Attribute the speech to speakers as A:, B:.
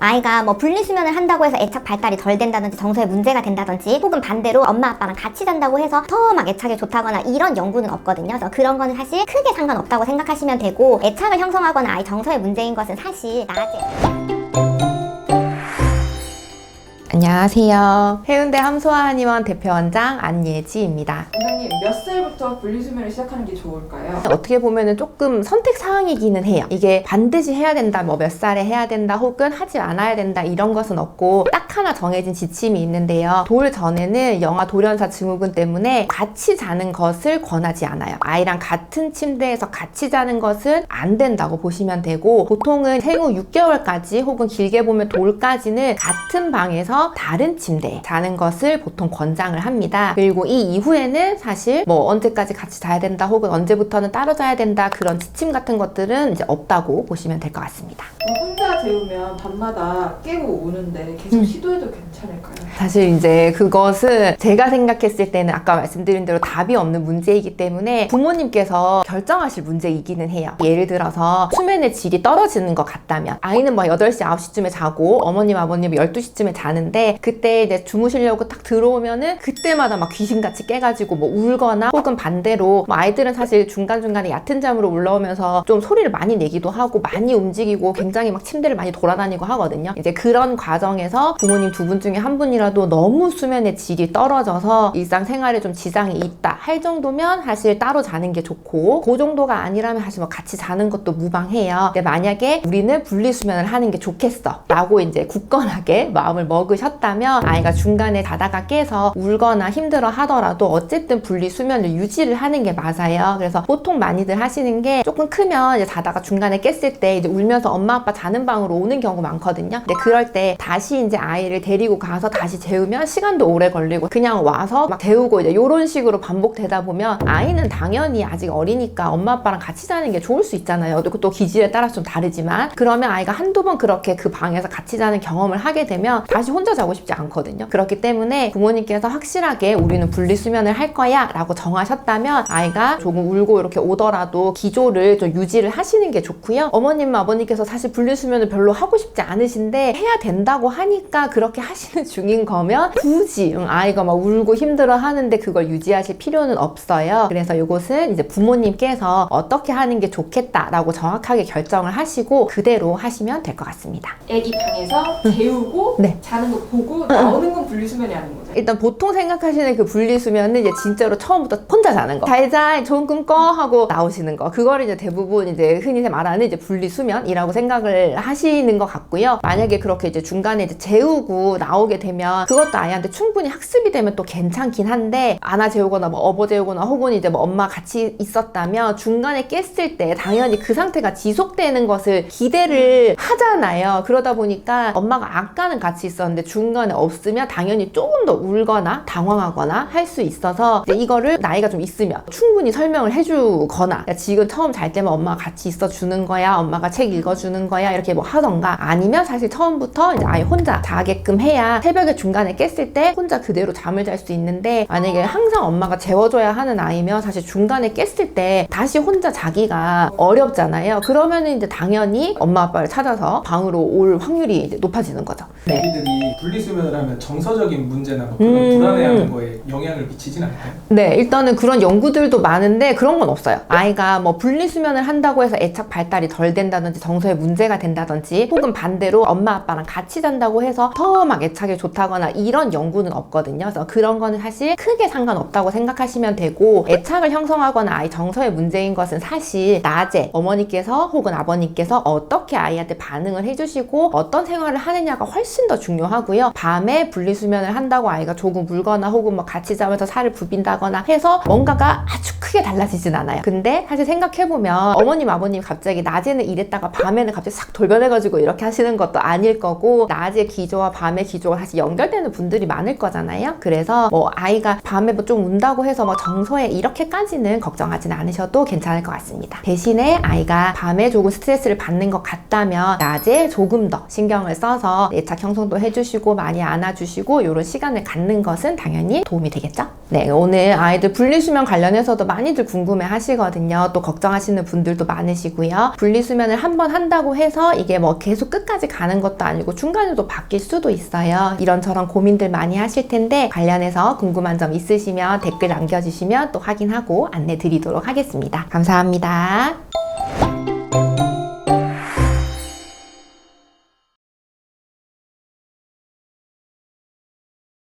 A: 아이가 뭐 분리수면을 한다고 해서 애착 발달이 덜 된다든지 정서에 문제가 된다든지 혹은 반대로 엄마 아빠랑 같이 잔다고 해서 더 막 애착이 좋다거나 이런 연구는 없거든요. 그래서 그런 거는 사실 크게 상관없다고 생각하시면 되고, 애착을 형성하거나 아이 정서에 문제인 것은 사실 낮에
B: 안녕하세요. 해운대 함소아한의원 대표원장 안예지입니다.
C: 원장님, 몇 살부터 분리수면을 시작하는 게 좋을까요?
B: 어떻게 보면은 조금 선택 사항이기는 해요. 이게 반드시 해야 된다, 뭐 몇 살에 해야 된다, 혹은 하지 않아야 된다 이런 것은 없고 딱 하나 정해진 지침이 있는데요. 돌 전에는 영아 돌연사 증후군 때문에 같이 자는 것을 권하지 않아요. 아이랑 같은 침대에서 같이 자는 것은 안 된다고 보시면 되고, 보통은 생후 6개월까지 혹은 길게 보면 돌까지는 같은 방에서 다른 침대에 자는 것을 보통 권장을 합니다. 그리고 이 이후에는 사실 뭐 언제까지 같이 자야 된다, 혹은 언제부터는 따로 자야 된다, 그런 지침 같은 것들은 이제 없다고 보시면 될 것 같습니다.
C: 혼자 재우면 밤마다 깨고 우는데 계속 시도해도 괜찮을까요?
B: 사실 이제 그것은 제가 생각했을 때는 아까 말씀드린 대로 답이 없는 문제이기 때문에 부모님께서 결정하실 문제이기는 해요. 예를 들어서 수면의 질이 떨어지는 것 같다면, 아이는 뭐 8시, 9시쯤에 자고 어머님, 아버님 12시쯤에 자는데, 그때 이제 주무시려고 딱 들어오면은 그때마다 막 귀신같이 깨가지고 뭐 울거나, 혹은 반대로 뭐 아이들은 사실 중간중간에 얕은 잠으로 올라오면서 좀 소리를 많이 내기도 하고 많이 움직이고 굉장히 막 침대를 많이 돌아다니고 하거든요. 이제 그런 과정에서 부모님 두 분 중에 한 분이라도 너무 수면의 질이 떨어져서 일상생활에 좀 지장이 있다 할 정도면 사실 따로 자는 게 좋고, 그 정도가 아니라면 사실 뭐 같이 자는 것도 무방해요. 근데 만약에 우리는 분리수면을 하는 게 좋겠어 라고 이제 굳건하게 마음을 먹으셨다면, 아이가 중간에 자다가 깨서 울거나 힘들어 하더라도 어쨌든 분리수면을 유지를 하는 게 맞아요. 그래서 보통 많이들 하시는 게, 조금 크면 이제 자다가 중간에 깼을 때 이제 울면서 엄마 아빠 자는 방으로 오는 경우 많거든요. 근데 그럴 때 다시 이제 아이를 데리고 가서 다시 재우면 시간도 오래 걸리고, 그냥 와서 막 재우고 이제 이런 식으로 반복되다 보면 아이는 당연히 아직 어리니까 엄마 아빠랑 같이 자는 게 좋을 수 있잖아요. 또 기질에 따라서 좀 다르지만, 그러면 아이가 한두 번 그렇게 그 방에서 같이 자는 경험을 하게 되면 다시 혼자 자고 싶지 않거든요. 그렇기 때문에 부모님께서 확실하게 우리는 분리수면을 할 거야 라고 정하셨다면, 아이가 조금 울고 이렇게 오더라도 기조를 좀 유지를 하시는 게 좋고요. 어머님, 아버님께서 사실 분리수면을 별로 하고 싶지 않으신데 해야 된다고 하니까 그렇게 하시는 중인 거면 굳이 아이가 막 울고 힘들어 하는데 그걸 유지하실 필요는 없어요. 그래서 이것은 이제 부모님께서 어떻게 하는 게 좋겠다라고 정확하게 결정을 하시고 그대로 하시면 될 것 같습니다.
C: 애기 방에서 재우고
B: 네.
C: 자는 거 보고 나오는 건 분리수면이 아닌 거죠?
B: 일단 보통 생각하시는 그 분리수면은 이제 진짜로 처음부터 혼자 자는 거, 잘자, 좋은 꿈 꿔 하고 나오시는 거, 그거를 이제 대부분 이제 흔히 말하는 이제 분리수면이라고 생각을 하시는 것 같고요. 만약에 그렇게 이제 중간에 이제 재우고 나오게 되면 그것도 아이한테 충분히 학습이 되면 또 괜찮긴 한데, 안아 재우거나 뭐 업어 재우거나 혹은 이제 뭐 엄마 같이 있었다면 중간에 깼을 때 당연히 그 상태가 지속되는 것을 기대를 하잖아요. 그러다 보니까 엄마가 아까는 같이 있었는데 중간에 없으면 당연히 조금 더 울거나 당황하거나 할 수 있어서, 이거를 나이가 좀 있으면 충분히 설명을 해주거나, 지금 처음 잘 때만 엄마가 같이 있어 주는 거야, 엄마가 책 읽어주는 거야, 이렇게 뭐 하던가, 아니면 사실 처음부터 이제 아예 혼자 자게끔 해야 새벽에 중간에 깼을 때 혼자 그대로 잠을 잘 수 있는데, 만약에 항상 엄마가 재워줘야 하는 아이면 사실 중간에 깼을 때 다시 혼자 자기가 어렵잖아요. 그러면은 이제 당연히 엄마 아빠를 찾아서 방으로 올 확률이 이제 높아지는 거죠. 네.
D: 애기들이 분리수면을 하면 정서적인 문제나 뭐 그런 불안해하는 거에 영향을 미치진 않나요?
B: 네, 일단은 그런 연구들도 많은데 그런 건 없어요. 아이가 뭐 분리수면을 한다고 해서 애착 발달이 덜 된다든지 정서에 문제가 된다든지, 혹은 반대로 엄마 아빠랑 같이 잔다고 해서 더 막 애착이 좋다거나 이런 연구는 없거든요. 그래서 그런 거는 사실 크게 상관없다고 생각하시면 되고, 애착을 형성하거나 아이 정서에 문제인 것은 사실 낮에 어머니께서 혹은 아버님께서 어떻게 아이한테 반응을 해주시고 어떤 생활을 하느냐가 훨씬 더 중요하고요. 밤에 분리수면을 한다고 아이가 조금 울거나 혹은 뭐 같이 자면서 살을 부빈다거나 해서 뭔가가 아주 크게 달라지진 않아요. 근데 사실 생각해보면 어머님, 아버님 갑자기 낮에는 이랬다가 밤에는 갑자기 싹 돌변해가지고 이렇게 하시는 것도 아닐 거고, 낮의 기조와 밤의 기조가 사실 연결되는 분들이 많을 거잖아요. 그래서 뭐 아이가 밤에 뭐 좀 운다고 해서 뭐 정서에 이렇게까지는 걱정하진 않으셔도 괜찮을 것 같습니다. 대신에 아이가 밤에 조금 스트레스를 받는 것 같다면 낮에 조금 더 신경을 써서 애착 형성도 해주시고 많이 안아주시고 이런 시간을 갖는 것은 당연히 도움이 되겠죠? 네, 오늘 아이들 분리수면 관련해서도 많이들 궁금해 하시거든요. 또 걱정하시는 분들도 많으시고요. 분리수면을 한번 한다고 해서 이게 뭐 계속 끝까지 가는 것도 아니고 중간에도 바뀔 수도 있어요. 이런저런 고민들 많이 하실 텐데 관련해서 궁금한 점 있으시면 댓글 남겨주시면 또 확인하고 안내 드리도록 하겠습니다. 감사합니다.